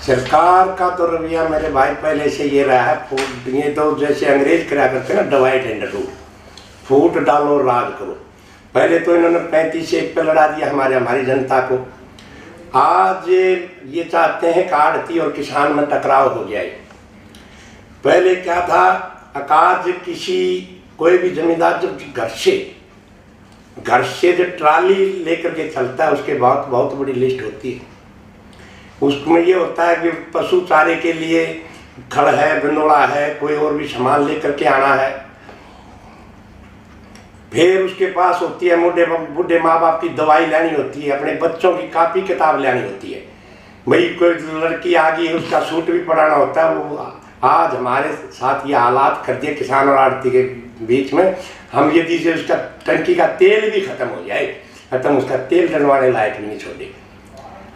सरकार का तो रवैया मेरे भाई पहले से ये रहा है, ये तो जैसे अंग्रेज करा करते ना, डिवाइड एंड रूल, फूट डालो राज करो। पहले तो इन्होंने 35-1 पे लड़ा दिया हमारी जनता को। आज ये चाहते हैं कि आड़ती और किसान में टकराव हो जाए। पहले क्या था, अकाज किसी कोई भी जमींदार जब घर से जो ट्राली लेकर के चलता है, उसके बहुत बहुत बड़ी लिस्ट होती है। उसमें ये होता है कि पशु चारे के लिए खड़ है, बिनोड़ा है, कोई और भी सामान लेकर के आना है। फिर उसके पास होती है बूढ़े माँ बाप की दवाई लेनी होती है, अपने बच्चों की कापी किताब लेनी होती है। भाई कोई लड़की आ गई, उसका सूट भी पढ़ाना होता है। वो आज हमारे साथ ये हालात कर दिए किसान और आड़ती के बीच में। हम यदि से उसका टंकी का तेल भी खत्म हो जाए, खत्म, उसका तेल डलवाने लायक भी नहीं छोड़े।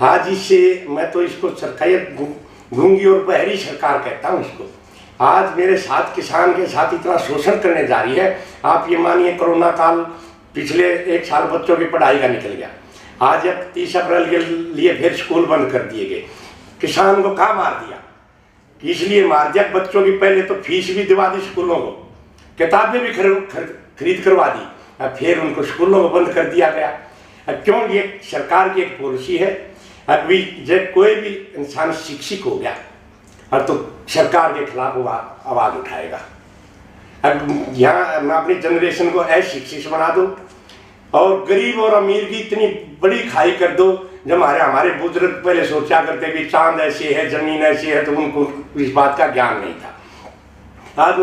आज इससे मैं तो इसको सरकारी गूंगी और बहरी सरकार कहता हूँ इसको। आज मेरे साथ किसान के साथ इतना शोषण करने जा रही है। आप ये मानिए, कोरोना काल पिछले 1 साल बच्चों की पढ़ाई का निकल गया। आज अब 30 अप्रैल के लिए फिर स्कूल बंद कर दिए गए। किसान को कहाँ मार दिया? इसलिए मार दिया, बच्चों की पहले तो फीस भी दिवा दी स्कूलों को, किताबें भी खरीद करवा दी, अब फिर उनको स्कूलों को बंद कर दिया गया। अब क्यों? ये सरकार की एक पॉलिसी है। अभी जब कोई भी इंसान शिक्षित हो गया और तो सरकार के खिलाफ वो आवाज उठाएगा। अब यहाँ मैं अपनी जनरेशन को अशिक्षित बना दूं और गरीब और अमीर की इतनी बड़ी खाई कर दो। जब हमारे बुजुर्ग पहले सोचा करते कि चांद ऐसे है, जमीन ऐसी है, तो उनको इस बात का ज्ञान नहीं था। आज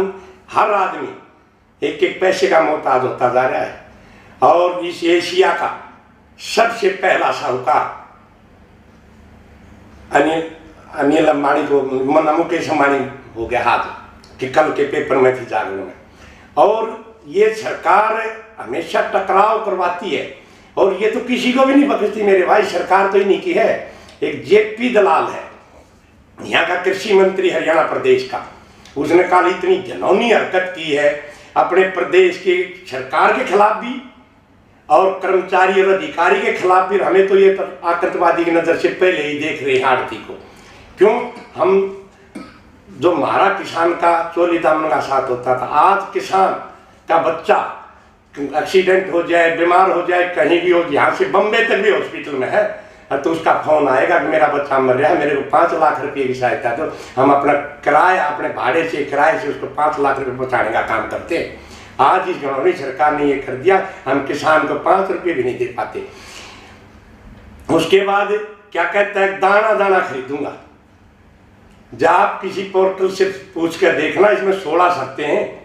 हर आदमी 1-1 पैसे का मोहताज होता जा रहा है। और इस एशिया का सबसे पहला साहूकार अनिल अंबानी को, मुकेश अंबानी हो गया हाथ, कि कल के पेपर में थी जागरण में। और ये सरकार हमेशा टकराव करवाती है, और ये तो किसी को भी नहीं बख्शती मेरे भाई। सरकार तो इन्हीं की है। एक जेपी दलाल है, यहाँ का कृषि मंत्री हरियाणा प्रदेश का, उसने कल इतनी घिनौनी हरकत की है अपने प्रदेश की सरकार के खिलाफ भी और कर्मचारी और अधिकारी के खिलाफ भी। हमें तो ये आतंकवादी की नजर से पहले ही देख रहे हैं आड़ती को। क्यों? हम जो हमारा किसान का चोली दामन का साथ होता था, आज किसान का बच्चा एक्सीडेंट हो जाए, बीमार हो जाए, कहीं भी हो, यहाँ से बम्बे तक भी हॉस्पिटल में है, तो उसका फोन आएगा कि मेरा बच्चा मर रहा है, मेरे को 5 लाख रुपए की सहायता दो। हम अपना किराया, अपने भाड़े से किराए से उसको 5 लाख रुपए पहुँचाने का काम करते हैं। आज इस घनौनी सरकार ने ये कर दिया, हम किसान को 5 रुपए भी नहीं दे पाते। उसके बाद क्या कहता है, दाना दाना खरीदूंगा। जब आप किसी पोर्टल से पूछ कर देखना, इसमें 16 सकते हैं।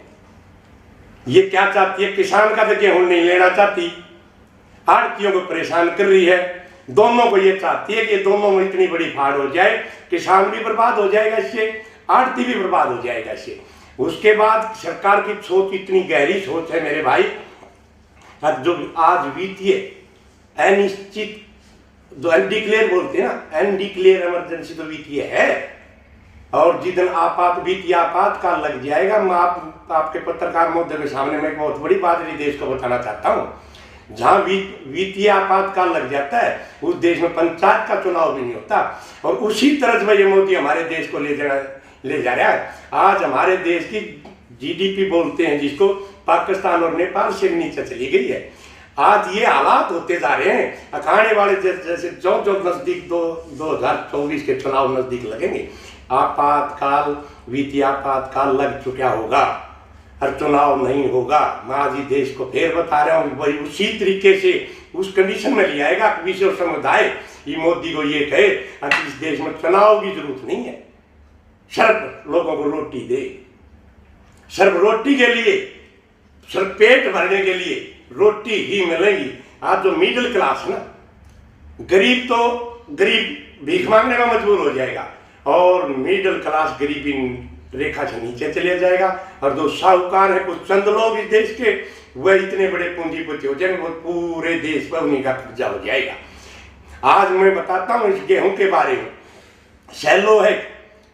ये क्या चाहती है? किसान का तो गेहूं नहीं लेना चाहती, आड़तियों को परेशान कर रही है। दोनों को ये चाहती है कि दोनों में इतनी बड़ी फाड़ हो जाए, किसान भी बर्बाद हो जाएगा इससे, आड़ती भी बर्बाद हो जाएगा इससे। उसके बाद सरकार की सोच इतनी गहरी सोच है मेरे भाई। जो आज वित्तीय अनिश्चित, जो अनडिक्लेयर बोलते हैं ना, अनडिक्लेयर इमरजेंसी तो वित्तीय है। और जिस दिन वित्तीय आपातकाल लग जाएगा, मैं आपके पत्रकार महोदय के सामने मैं एक बहुत बड़ी बात देश को बताना चाहता हूँ। जहाँ वित्तीय आपातकाल लग जाता है, उस देश में पंचायत का चुनाव भी नहीं होता। और उसी तरह से ये मोदी हमारे देश को ले जा रहा है। आज हमारे देश की जीडीपी बोलते हैं जिसको, पाकिस्तान और नेपाल से नीचे चली गई है। आज ये हालात होते जा रहे हैं। अखाड़े वाले जैसे जो नजदीक 2024 के चुनाव नजदीक लगेंगे, आपातकाल, वित्तीय आपातकाल लग चुका होगा और चुनाव नहीं होगा। मैं आज ही देश को फिर बता रहा हूँ, वही उसी तरीके से उस कंडीशन में ले आएगा कि विश्व समुदाय ये मोदी को ये कहे कि इस देश में चुनाव की जरूरत नहीं है, सिर्फ लोगों को रोटी दे, सिर्फ रोटी के लिए, सिर्फ पेट भरने के लिए रोटी ही मिलेगी। आज जो मिडिल क्लास है ना, गरीब भीख मांगने में मजबूर हो जाएगा, और मिडिल क्लास गरीबी रेखा से नीचे चले जाएगा। और जो साहूकार है, कुछ चंद लोग इस देश के, वह इतने बड़े पूंजीपति हो जाएंगे, वो पूरे देश पर उन्हीं का कब्जा हो जाएगा। आज मैं बताता हूँ इस गेहूं के बारे में। सैलो है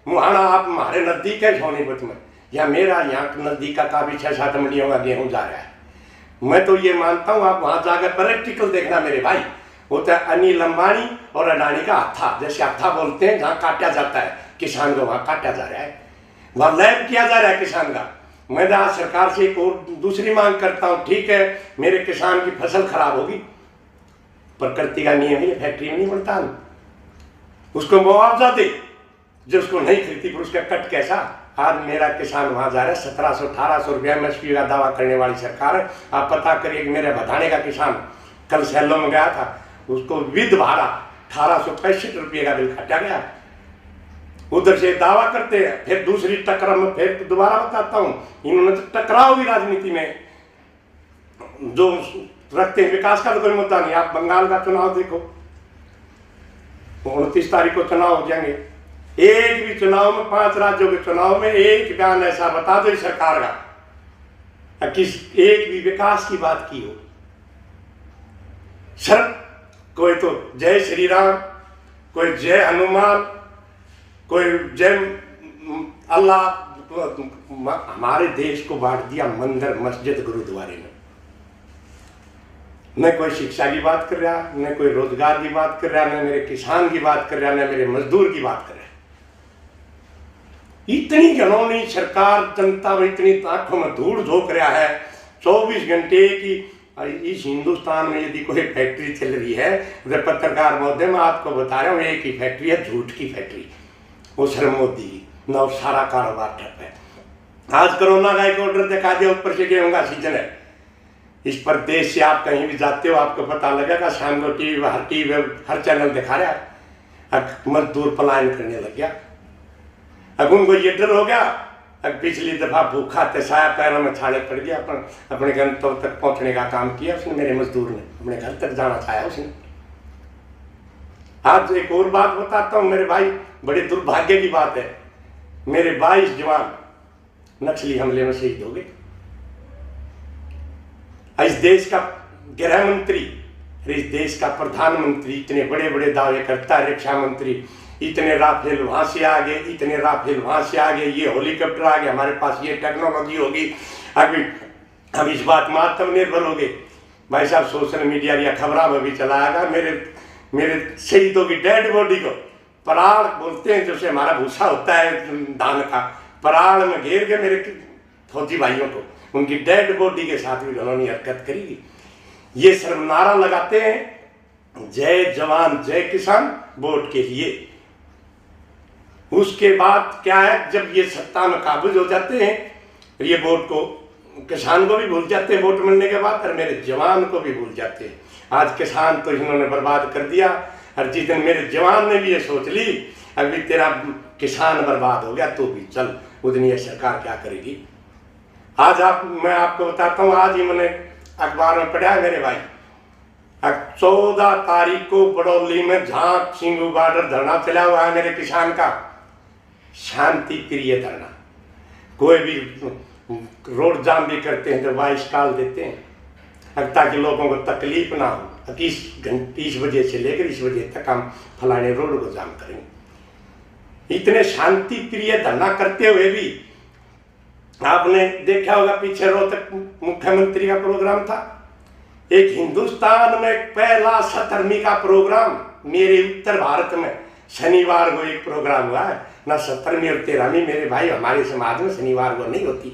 मुहाना, आप हमारे नजदीक है सोनीपत में, या मेरा यहाँ नजदीक का काफी 6-7 मंडियों का गेहूं जा रहा है। मैं तो ये मानता हूँ आप वहां जाकर प्रैक्टिकल देखना मेरे भाई। होता है अनिल अंबानी और अडानी का हत्था। जैसे हत्था बोलते हैं जहाँ काटा जाता है किसान को, वहाँ काटा जा रहा है, वहाँ लैब किया जा रहा है किसान का। मैं आज सरकार से एक और दूसरी मांग करता हूँ, ठीक है मेरे किसान की फसल खराब होगी, प्रकृति का नियम है, फैक्ट्री में नहीं बनता, उसको मुआवजा दे, जो उसको नहीं खरीदती फिर उसका कट कैसा। आज मेरा किसान वहां जा रहा है 1700-1800 रुपया MSP का दावा करने वाली सरकार है। आप पता करिए कि मेरे भदाने का किसान कल सैलो में गया था, उसको विद भाड़ा 1865 रुपये का बिल काटा गया। उधर से दावा करते हैं, फिर दूसरी टक्कर में फिर दोबारा बताता हूं, इन्होंने तो टकराव भी राजनीति में जो रखते हैं, विकास का तो कोई मुद्दा नहीं। आप बंगाल का चुनाव देखो, 29 तारीख को चुनाव हो जाएंगे, एक भी चुनाव में 5 राज्यों के चुनाव में एक बयान ऐसा बता दो इस सरकार का किस एक भी विकास की बात की हो। सर कोई तो जय श्री राम, कोई जय हनुमान, कोई जय अल्लाह। हमारे देश को बांट दिया मंदिर मस्जिद गुरुद्वारे में। न कोई शिक्षा की बात कर रहा, न कोई रोजगार की बात कर रहा, न मेरे किसान की बात कर रहा, न मेरे मजदूर की बात कर रहा। इतनी घनौनी सरकार जनता में इतनी आंखों में धूल झोंक रहा है 24 घंटे की। इस हिंदुस्तान में यदि कोई फैक्ट्री चल रही है, उधर पत्रकार महोदय मैं आपको बता रहा हूँ, एक ही फैक्ट्री है, झूठ की फैक्ट्री, वो सर मोदी की, न सारा कारोबार ठप है। आज कोरोना का एक ऑर्डर दिखा दिया, ऊपर से गेहूं का सीजन है। इस पर देश से आप कहीं भी जाते हो आपको पता लगेगा, शाम को टीवी हर चैनल दिखा रहा है, मजदूर पलायन करने लग गया। अब उनको ये डर हो गया, अब पिछली दफा भूखा तसाया पैरों में छाले पड़ गया, अपने गंतव्य तक पहुंचने का काम किया उसने, मेरे मजदूर ने अपने घर तक जाना चाहा उसने। आज एक और बात बताता हूं मेरे भाई, बड़े दुर्भाग्य की बात है, मेरे 22 जवान नक्सली हमले में शहीद हो गए। इस देश का गृह मंत्री, इस देश का प्रधानमंत्री इतने बड़े बड़े दावे करता है, रक्षा मंत्री इतने राफेल वहां से आ गए, इतने राफेल वहां से आ गए, ये हेलीकॉप्टर आ गए, हमारे पास ये टेक्नोलॉजी होगी, अभी हम इस बात में आत्मनिर्भर हो गए। भाई साहब सोशल मीडिया या खबरों में भी चलाएगा, मेरे शहीदों की डेड बॉडी को पराड़ बोलते हैं, जैसे हमारा भूसा होता है धान का, पराड़ में घेर के मेरे फौजी भाइयों को उनकी डेड बॉडी के साथ भी उन्होंने हरकत करी। ये शर्मनारा लगाते हैं जय जवान जय किसान वोट के लिए। उसके बाद क्या है, जब ये सत्ता में काबिज हो जाते हैं ये वोट को, किसान को भी भूल जाते हैं वोट मिलने के बाद, और मेरे जवान को भी भूल जाते हैं। आज किसान तो इन्होंने बर्बाद कर दिया, और जिस दिन मेरे जवान ने भी ये सोच ली अभी तेरा किसान बर्बाद हो गया तो भी चल, उस दिन ये सरकार क्या करेगी। आज मैं आपको बताता हूँ, आज ही मैंने अखबार में पढ़ा है मेरे भाई, 14 तारीख को बड़ौली में झांक सिंगू बॉर्डर धरना चला हुआ है मेरे किसान का, शांति प्रिय धरना। कोई भी रोड जाम भी करते हैं तो वाइस कॉल देते हैं ताकि लोगों को तकलीफ ना हो। 30 बजे से लेकर इस बजे तक हम फलाने रोड को जाम करेंगे। इतने शांति प्रिय धरना करते हुए भी आपने देखा होगा पीछे रोहतक मुख्यमंत्री का प्रोग्राम था, एक हिंदुस्तान में पहला 17वीं का प्रोग्राम मेरे उत्तर भारत में शनिवार को एक प्रोग्राम हुआ है ना। 17वीं और 13वीं मेरे भाई हमारे समाज में शनिवार को नहीं होती।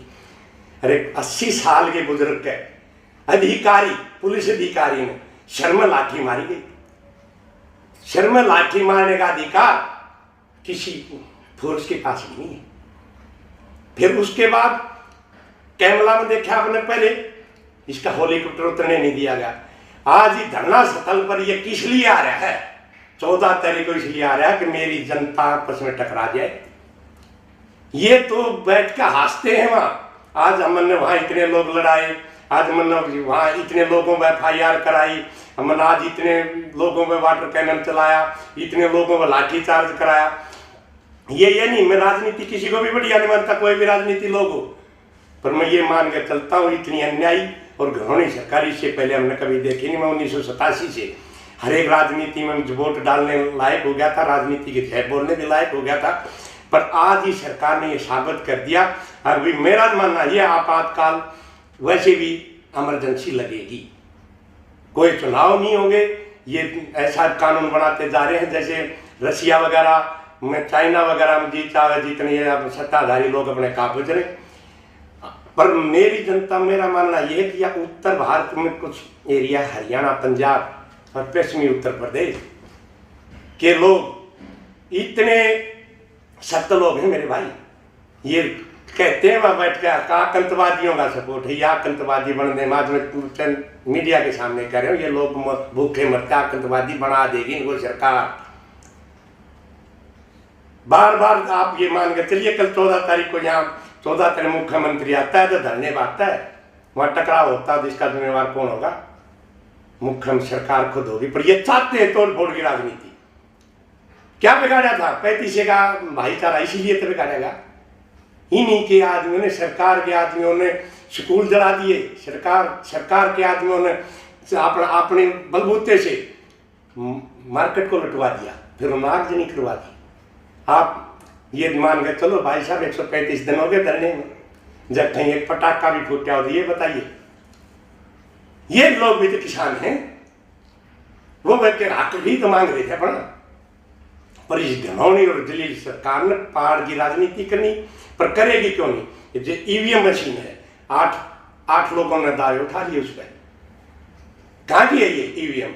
अरे 80 साल के बुजुर्ग के अधिकारी, पुलिस अधिकारी ने सर में लाठी मारी गई। सर में लाठी मारने का अधिकार किसी फोर्स के पास नहीं है। फिर उसके बाद कैमला में देखा आपने, पहले इसका हेलीकॉप्टर उतरने नहीं दिया गया। आज ही धरना स्थल पर यह किस लिए आ रहा है, 14 तारीख को इसलिए आ रहा है कि मेरी जनता आपस में टकरा जाए। ये तो बैठ कर हंसते हैं वहां। आज हमने वहां इतने लोग लड़ाए, आज हमने वहां इतने लोगों में FIR कराई, हमने आज इतने लोगों में वाटर कैनन चलाया, इतने लोगों में लाठी चार्ज कराया। ये नहीं, मैं राजनीति किसी को भी बढ़िया नहीं मानता, कोई भी राजनीति लोग हो, पर मैं ये मान के चलता हूँ इतनी अन्यायी और घृणित सरकार इससे पहले हमने कभी देखी नहीं। मैं 1987 से हर एक राजनीति में वोट डालने लायक हो गया था, राजनीति के जय बोलने भी लायक हो गया था, पर आज ही सरकार ने ये साबित कर दिया। अभी मेरा मानना ये आपातकाल वैसे भी इमरजेंसी लगेगी, कोई चुनाव नहीं होंगे, ये ऐसा कानून बनाते जा रहे हैं जैसे रशिया वगैरह में, चाइना वगैरह में जितने अब सत्ताधारी लोग अपने काबू रहे। पर मेरी जनता, मेरा मानना यह है कि यह उत्तर भारत में कुछ एरिया, हरियाणा, पंजाब और पश्चिमी उत्तर प्रदेश के लोग इतने सख्त लोग हैं मेरे भाई, ये कहते हैं वह बैठ के आतंकवादियों का सपोर्ट है, या आतंकवादी बनने में मीडिया के सामने कह रहे हो, ये लोग भूखे मरते, आतंकवादी बना देगी इनको सरकार। बार बार आप ये मान के चलिए, कल 14 तारीख को यहाँ 14 तारीख मुख्यमंत्री आता है तो धरने आता है, वहां टकराव होता है, जिसका जिम्मेवार कौन होगा? मुख्य सरकार खुद होगी। पर ये चाहते हैं तोड़ फोड़ की राजनीति। क्या बिगाड़ा था? 35 का भाईचारा इसीलिए तो बिगाड़ेगा। इन्हीं के आदमियों ने, सरकार के आदमियों ने स्कूल जला दिए, सरकार के आदमियों ने अपने बलबूते से मार्केट को लुटवा दिया, फिर नागजनी करवा दी। आप ये मान के चलो भाई साहब 135 दिन हो गए धरने में, जब कहीं एक पटाखा भी फूटा हो तो ये बताइए। ये लोग भी तो किसान हैं, वो व्यक्ति हक भी तो मांग रहे थे अपना। पर इस घनौनी और दलील सरकार ने पहाड़ की राजनीति करनी, पर करेगी क्यों नहीं? जो ईवीएम मशीन है, आठ लोगों ने दावे उठा लिए उस पर। कहाँ की है ये ईवीएम?